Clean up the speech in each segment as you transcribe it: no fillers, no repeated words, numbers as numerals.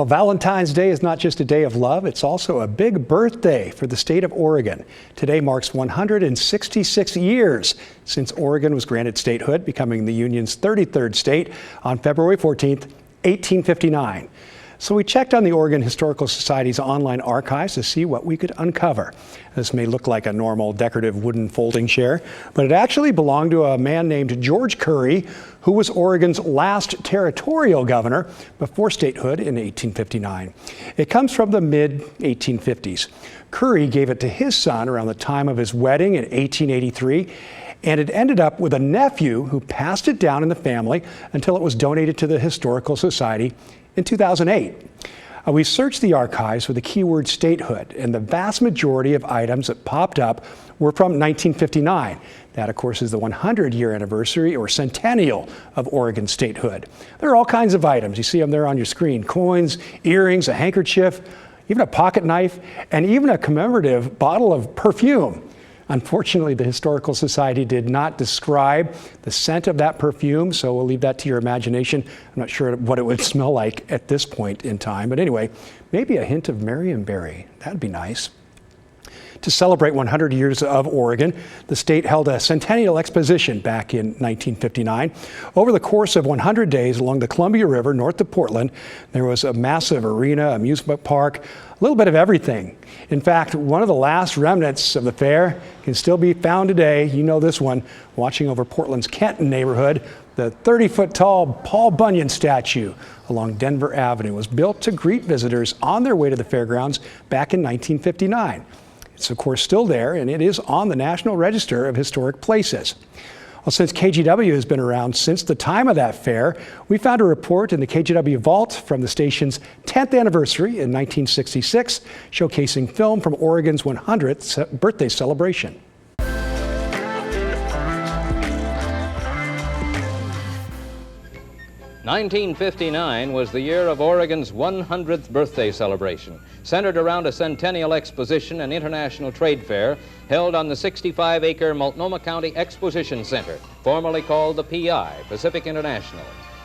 Well, Valentine's Day is not just a day of love, it's also a big birthday for the state of Oregon. Today marks 166 years since Oregon was granted statehood, becoming the Union's 33rd state on February 14th, 1859. So we checked on the Oregon Historical Society's online archives to see what we could uncover. This may look like a normal decorative wooden folding chair, but it actually belonged to a man named George Curry, who was Oregon's last territorial governor before statehood in 1859. It comes from the mid-1850s. Curry gave it to his son around the time of his wedding in 1883, and it ended up with a nephew who passed it down in the family until it was donated to the Historical Society in 2008. We searched the archives for the keyword statehood, and the vast majority of items that popped up were from 1959. That, of course, is the 100-year anniversary or centennial of Oregon statehood. There are all kinds of items. You see them there on your screen: coins, earrings, a handkerchief, even a pocket knife, and even a commemorative bottle of perfume. Unfortunately, the Historical Society did not describe the scent of that perfume, so we'll leave that to your imagination. I'm not sure what it would smell like at this point in time, but anyway, maybe a hint of Marionberry. That'd be nice. To celebrate 100 years of Oregon, the state held a centennial exposition back in 1959. Over the course of 100 days along the Columbia River north of Portland, there was a massive arena, amusement park, a little bit of everything. In fact, one of the last remnants of the fair can still be found today. You know this one, watching over Portland's Kenton neighborhood. The 30-foot-tall Paul Bunyan statue along Denver Avenue was built to greet visitors on their way to the fairgrounds back in 1959. It's, of course, still there, and it is on the National Register of Historic Places. Well, since KGW has been around since the time of that fair, we found a report in the KGW vault from the station's 10th anniversary in 1966, showcasing film from Oregon's 100th birthday celebration. 1959 was the year of Oregon's 100th birthday celebration, centered around a centennial exposition and international trade fair held on the 65-acre Multnomah County Exposition Center, formerly called the PI, Pacific International.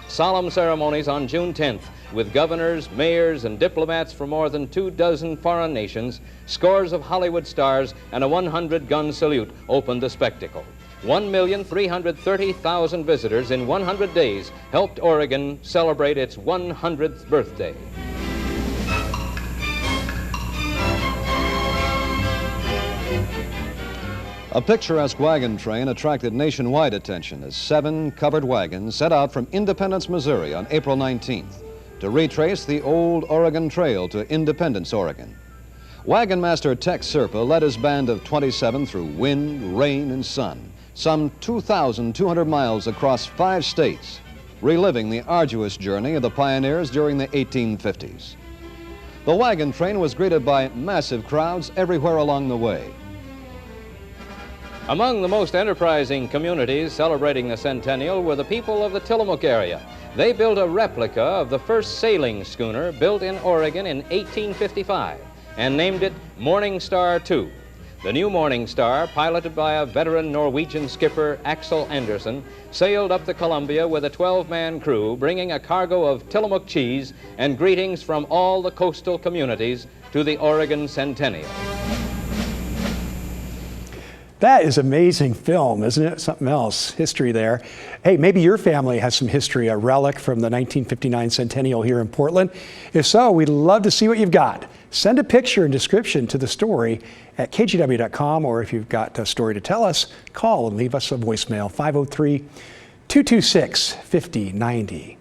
Solemn ceremonies on June 10th with governors, mayors, and diplomats from more than 24 foreign nations, scores of Hollywood stars, and a 100-gun salute opened the spectacle. 1,330,000 visitors in 100 days helped Oregon celebrate its 100th birthday. A picturesque wagon train attracted nationwide attention as 7 covered wagons set out from Independence, Missouri on April 19th to retrace the old Oregon Trail to Independence, Oregon. Wagon master Tex Serpa led his band of 27 through wind, rain, and sun, some 2,200 miles across 5 states, reliving the arduous journey of the pioneers during the 1850s. The wagon train was greeted by massive crowds everywhere along the way. Among the most enterprising communities celebrating the centennial were the people of the Tillamook area. They built a replica of the first sailing schooner built in Oregon in 1855 and named it Morning Star II. The new Morning Star, piloted by a veteran Norwegian skipper, Axel Andersen, sailed up the Columbia with a 12-man crew, bringing a cargo of Tillamook cheese and greetings from all the coastal communities to the Oregon Centennial. That is amazing film, isn't it? Something else, history there. Hey, maybe your family has some history, a relic from the 1959 centennial here in Portland. If so, we'd love to see what you've got. Send a picture and description to the story at kgw.com, or if you've got a story to tell us, call and leave us a voicemail, 503-226-5090.